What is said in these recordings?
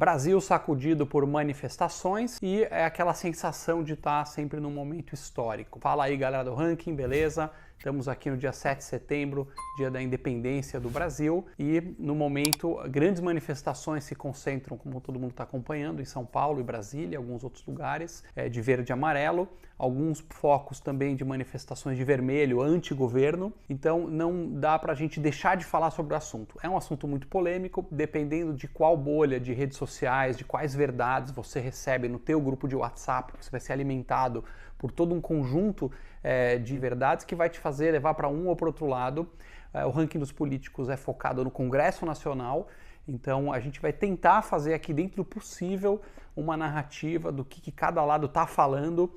Brasil sacudido por manifestações e é aquela sensação de estar sempre num momento histórico. Fala aí, galera do ranking, beleza? Estamos aqui no dia 7 de setembro, dia da independência do Brasil, e no momento grandes manifestações se concentram, como todo mundo está acompanhando, em São Paulo e Brasília, alguns outros lugares, de verde e amarelo, alguns focos também de manifestações de vermelho, anti-governo. Então não dá para a gente deixar de falar sobre o assunto. É um assunto muito polêmico, dependendo de qual bolha de redes sociais, de quais verdades você recebe no teu grupo de WhatsApp, você vai ser alimentado por todo um conjunto de verdades que vai te fazer levar para um ou para outro lado. O ranking dos políticos é focado no Congresso Nacional, então a gente vai tentar fazer aqui dentro do possível uma narrativa do que cada lado está falando,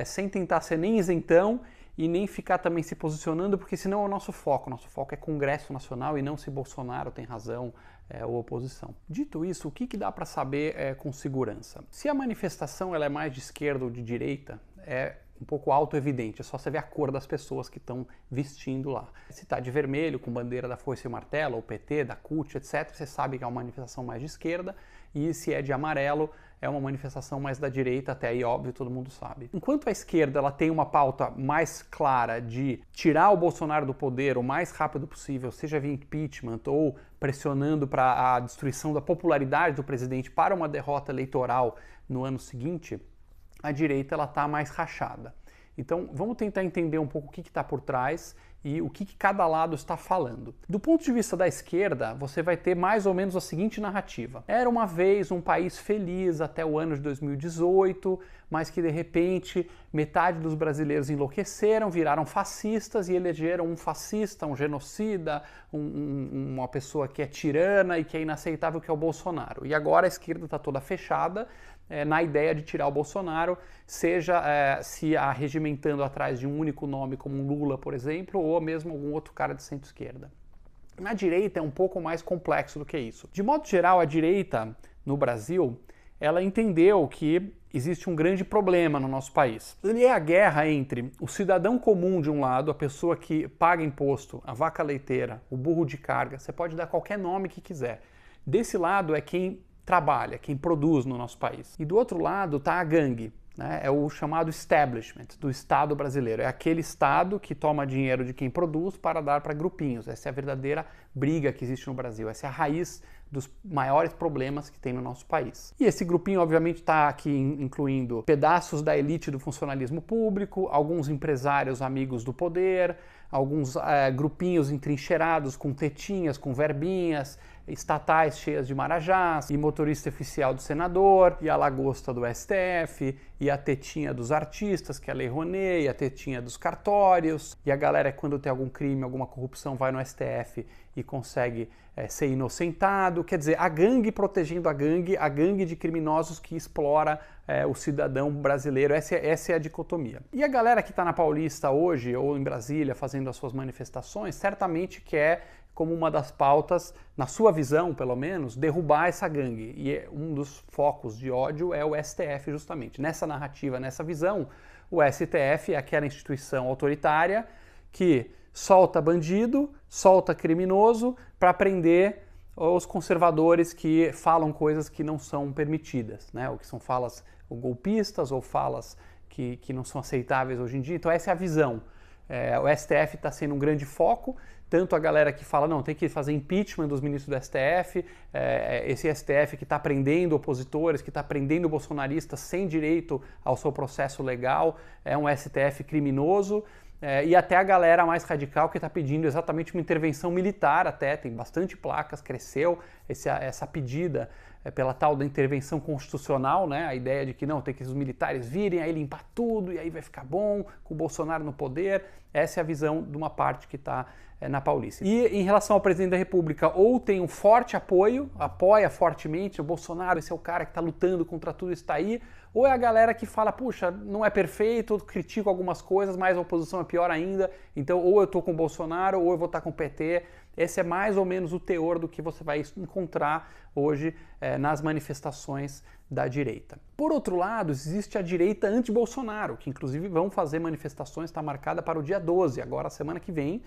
sem tentar ser nem isentão e nem ficar também se posicionando, porque senão é o nosso foco. Nosso foco é Congresso Nacional e não se Bolsonaro tem razão ou oposição. Dito isso, o que dá para saber com segurança? Se a manifestação ela é mais de esquerda ou de direita, é um pouco auto-evidente, é só você ver a cor das pessoas que estão vestindo lá. Se está de vermelho, com bandeira da Foice e Martelo, ou PT, da CUT, etc., você sabe que é uma manifestação mais de esquerda, e se é de amarelo, é uma manifestação mais da direita, até aí óbvio, todo mundo sabe. Enquanto a esquerda ela tem uma pauta mais clara de tirar o Bolsonaro do poder o mais rápido possível, seja via impeachment ou pressionando para a destruição da popularidade do presidente para uma derrota eleitoral no ano seguinte, a direita ela está mais rachada. Então vamos tentar entender um pouco o que está por trás e o que cada lado está falando. Do ponto de vista da esquerda, você vai ter mais ou menos a seguinte narrativa. Era uma vez um país feliz até o ano de 2018, mas que de repente metade dos brasileiros enlouqueceram, viraram fascistas e elegeram um fascista, um genocida, uma pessoa que é tirana e que é inaceitável, que é o Bolsonaro. E agora a esquerda está toda fechada na ideia de tirar o Bolsonaro, seja se arregimentando atrás de um único nome como um Lula, por exemplo, ou mesmo algum outro cara de centro-esquerda. Na direita é um pouco mais complexo do que isso. De modo geral, a direita no Brasil, ela entendeu que existe um grande problema no nosso país. Ele é a guerra entre o cidadão comum de um lado, a pessoa que paga imposto, a vaca leiteira, o burro de carga, você pode dar qualquer nome que quiser. Desse lado é quem trabalha, quem produz no nosso país. E do outro lado está a gangue, né? É o chamado establishment do Estado brasileiro. É aquele Estado que toma dinheiro de quem produz para dar para grupinhos. Essa é a verdadeira briga que existe no Brasil. Essa é a raiz dos maiores problemas que tem no nosso país. E esse grupinho, obviamente, está aqui incluindo pedaços da elite do funcionalismo público, alguns empresários amigos do poder, alguns grupinhos entrincheirados com tetinhas, com verbinhas, estatais cheias de marajás, e motorista oficial do senador, e a lagosta do STF, e a tetinha dos artistas, que é a Lei Rouanet, e a tetinha dos cartórios, e a galera, quando tem algum crime, alguma corrupção, vai no STF e consegue ser inocentado. Quer dizer, a gangue protegendo a gangue de criminosos que explora o cidadão brasileiro. Essa é a dicotomia. E a galera que está na Paulista hoje, ou em Brasília, fazendo as suas manifestações, certamente quer, como uma das pautas, na sua visão, pelo menos, derrubar essa gangue. E um dos focos de ódio é o STF, justamente. Nessa narrativa, nessa visão, o STF é aquela instituição autoritária que solta bandido, solta criminoso para prender os conservadores que falam coisas que não são permitidas, né? Ou que são falas golpistas ou falas que não são aceitáveis hoje em dia. Então essa é a visão. O STF está sendo um grande foco, tanto a galera que fala, não, tem que fazer impeachment dos ministros do STF, esse STF que está prendendo opositores, que está prendendo bolsonaristas sem direito ao seu processo legal, é um STF criminoso, e até a galera mais radical que está pedindo exatamente uma intervenção militar até, tem bastante placas, cresceu essa pedida pela tal da intervenção constitucional, né? A ideia de que não, tem que os militares virem, aí limpar tudo e aí vai ficar bom, com o Bolsonaro no poder. Essa é a visão de uma parte que está na Paulista. E em relação ao presidente da República, ou tem um forte apoio, apoia fortemente o Bolsonaro, esse é o cara que está lutando contra tudo isso, está aí, ou é a galera que fala, puxa, não é perfeito, critico algumas coisas, mas a oposição é pior ainda, então ou eu estou com o Bolsonaro ou eu vou estar com o PT. Esse é mais ou menos o teor do que você vai encontrar hoje nas manifestações da direita. Por outro lado, existe a direita anti-Bolsonaro, que inclusive vão fazer manifestações, está marcada para o dia 12, agora semana que vem,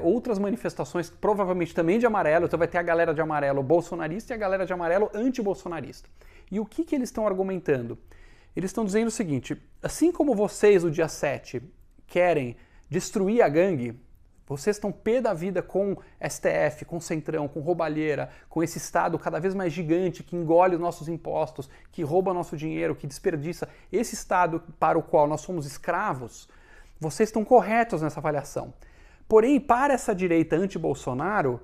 outras manifestações, provavelmente também de amarelo, então vai ter a galera de amarelo bolsonarista e a galera de amarelo anti-bolsonarista. E o que eles estão argumentando? Eles estão dizendo o seguinte, assim como vocês, no dia 7, querem destruir a gangue, vocês estão pé da vida com STF, com Centrão, com roubalheira, com esse Estado cada vez mais gigante que engole os nossos impostos, que rouba nosso dinheiro, que desperdiça. Esse Estado para o qual nós somos escravos, vocês estão corretos nessa avaliação. Porém, para essa direita anti-Bolsonaro,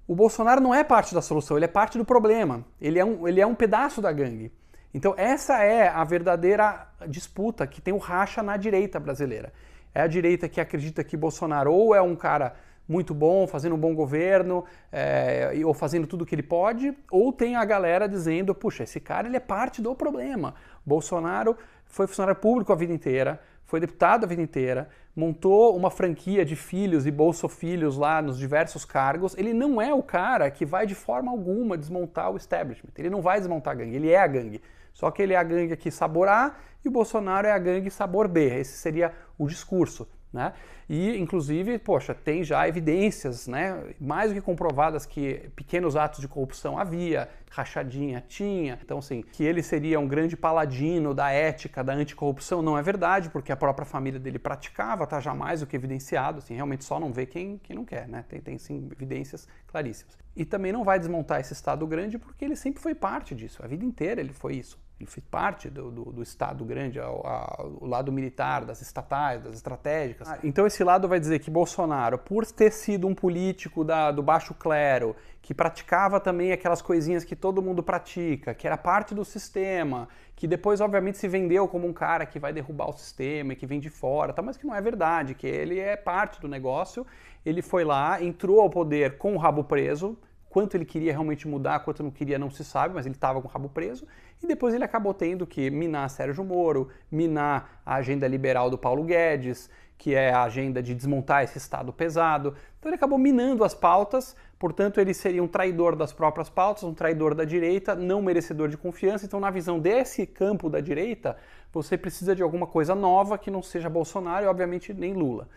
o Bolsonaro não é parte da solução, ele é parte do problema. Ele é um pedaço da gangue. Então essa é a verdadeira disputa que tem o racha na direita brasileira. É a direita que acredita que Bolsonaro ou é um cara muito bom, fazendo um bom governo, ou fazendo tudo o que ele pode, ou tem a galera dizendo, puxa, esse cara ele é parte do problema. Bolsonaro foi funcionário público a vida inteira, foi deputado a vida inteira, montou uma franquia de filhos e bolsofilhos lá nos diversos cargos. Ele não é o cara que vai de forma alguma desmontar o establishment. Ele não vai desmontar a gangue, ele é a gangue. Só que ele é a gangue aqui sabor A e o Bolsonaro é a gangue sabor B. Esse seria o discurso, né? E, inclusive, poxa, tem já evidências, né, mais do que comprovadas que pequenos atos de corrupção havia, rachadinha tinha. Então, assim, que ele seria um grande paladino da ética, da anticorrupção, não é verdade, porque a própria família dele praticava, tá já mais do que evidenciado, assim, realmente só não vê quem não quer, né? Tem sim evidências claríssimas. E também não vai desmontar esse Estado grande porque ele sempre foi parte disso, a vida inteira ele foi isso. Ele fez parte do Estado grande, o lado militar, das estatais, das estratégicas. Então esse lado vai dizer que Bolsonaro, por ter sido um político do baixo clero, que praticava também aquelas coisinhas que todo mundo pratica, que era parte do sistema, que depois obviamente se vendeu como um cara que vai derrubar o sistema e que vem de fora, tá? Mas que não é verdade, que ele é parte do negócio, ele foi lá, entrou ao poder com o rabo preso, quanto ele queria realmente mudar, quanto não queria não se sabe, mas ele estava com o rabo preso, e depois ele acabou tendo que minar Sérgio Moro, minar a agenda liberal do Paulo Guedes, que é a agenda de desmontar esse Estado pesado. Então ele acabou minando as pautas, portanto ele seria um traidor das próprias pautas, um traidor da direita, não merecedor de confiança. Então na visão desse campo da direita, você precisa de alguma coisa nova que não seja Bolsonaro e obviamente nem Lula.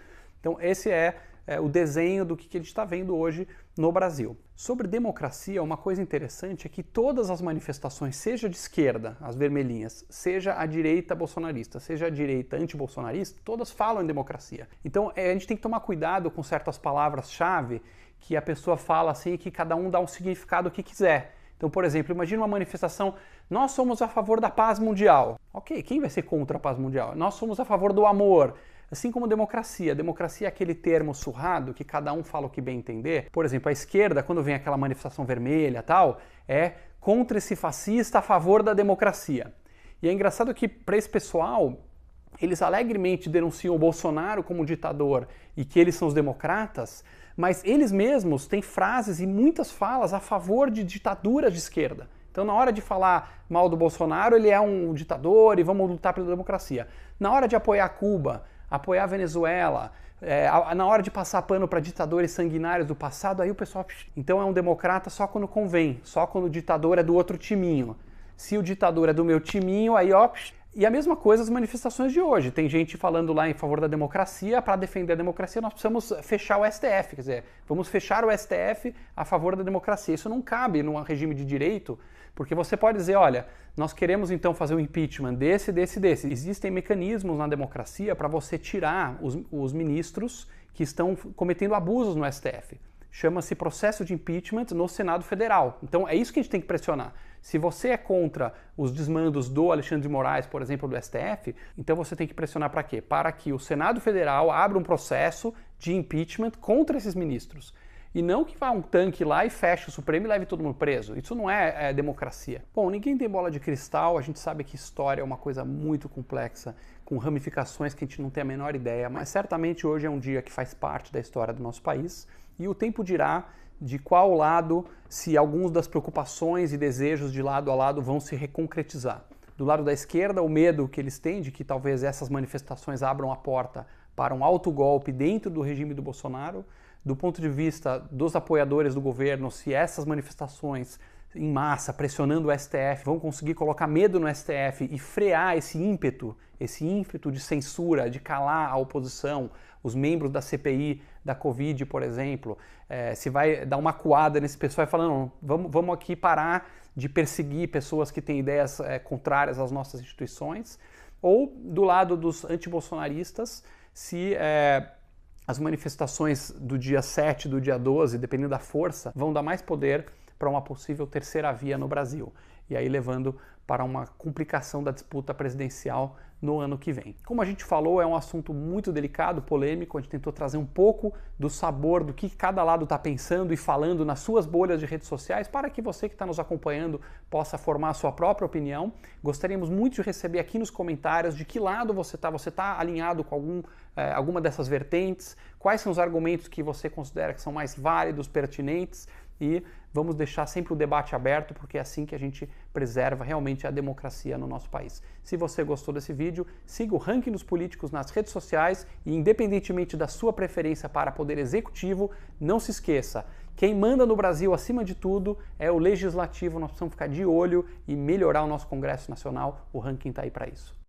Então esse é o desenho do que a gente está vendo hoje no Brasil. Sobre democracia, uma coisa interessante é que todas as manifestações, seja de esquerda, as vermelhinhas, seja a direita bolsonarista, seja a direita antibolsonarista, todas falam em democracia. Então a gente tem que tomar cuidado com certas palavras-chave que a pessoa fala assim, que cada um dá um significado que quiser. Então, por exemplo, imagina uma manifestação, nós somos a favor da paz mundial. Ok, quem vai ser contra a paz mundial? Nós somos a favor do amor. Assim como democracia. Democracia é aquele termo surrado que cada um fala o que bem entender. Por exemplo, a esquerda, quando vem aquela manifestação vermelha e tal, é contra esse fascista a favor da democracia. E é engraçado que, para esse pessoal, eles alegremente denunciam o Bolsonaro como ditador e que eles são os democratas, mas eles mesmos têm frases e muitas falas a favor de ditaduras de esquerda. Então, na hora de falar mal do Bolsonaro, ele é um ditador e vamos lutar pela democracia. Na hora de apoiar Cuba, apoiar a Venezuela, na hora de passar pano para ditadores sanguinários do passado, aí o pessoal... Então é um democrata só quando convém, só quando o ditador é do outro timinho. Se o ditador é do meu timinho, aí ó... E a mesma coisa as manifestações de hoje. Tem gente falando lá em favor da democracia, para defender a democracia nós precisamos fechar o STF, quer dizer, vamos fechar o STF a favor da democracia. Isso não cabe num regime de direito, porque você pode dizer, olha, nós queremos então fazer um impeachment desse. Existem mecanismos na democracia para você tirar os ministros que estão cometendo abusos no STF. Chama-se processo de impeachment no Senado Federal. Então é isso que a gente tem que pressionar. Se você é contra os desmandos do Alexandre de Moraes, por exemplo, do STF, então você tem que pressionar para quê? Para que o Senado Federal abra um processo de impeachment contra esses ministros. E não que vá um tanque lá e feche o Supremo e leve todo mundo preso. Isso não é democracia. Bom, ninguém tem bola de cristal, a gente sabe que história é uma coisa muito complexa, com ramificações que a gente não tem a menor ideia, mas certamente hoje é um dia que faz parte da história do nosso país e o tempo dirá de qual lado, se alguns das preocupações e desejos de lado a lado vão se reconcretizar. Do lado da esquerda, o medo que eles têm de que talvez essas manifestações abram a porta para um autogolpe dentro do regime do Bolsonaro. Do ponto de vista dos apoiadores do governo, se essas manifestações em massa, pressionando o STF, vão conseguir colocar medo no STF e frear esse ímpeto de censura, de calar a oposição, os membros da CPI, da Covid, por exemplo, se vai dar uma acuada nesse pessoal e falar, não, vamos aqui parar de perseguir pessoas que têm ideias contrárias às nossas instituições, ou do lado dos antibolsonaristas, se as manifestações do dia 7, do dia 12, dependendo da força, vão dar mais poder para uma possível terceira via no Brasil, e aí levando para uma complicação da disputa presidencial no ano que vem. Como a gente falou, é um assunto muito delicado, polêmico, a gente tentou trazer um pouco do sabor do que cada lado está pensando e falando nas suas bolhas de redes sociais, para que você que está nos acompanhando possa formar a sua própria opinião. Gostaríamos muito de receber aqui nos comentários de que lado você está alinhado com alguma dessas vertentes, quais são os argumentos que você considera que são mais válidos, pertinentes, e vamos deixar sempre o debate aberto, porque é assim que a gente preserva realmente a democracia no nosso país. Se você gostou desse vídeo, siga o Ranking dos Políticos nas redes sociais e, independentemente da sua preferência para poder executivo, não se esqueça, quem manda no Brasil, acima de tudo, é o Legislativo. Nós precisamos ficar de olho e melhorar o nosso Congresso Nacional. O Ranking está aí para isso.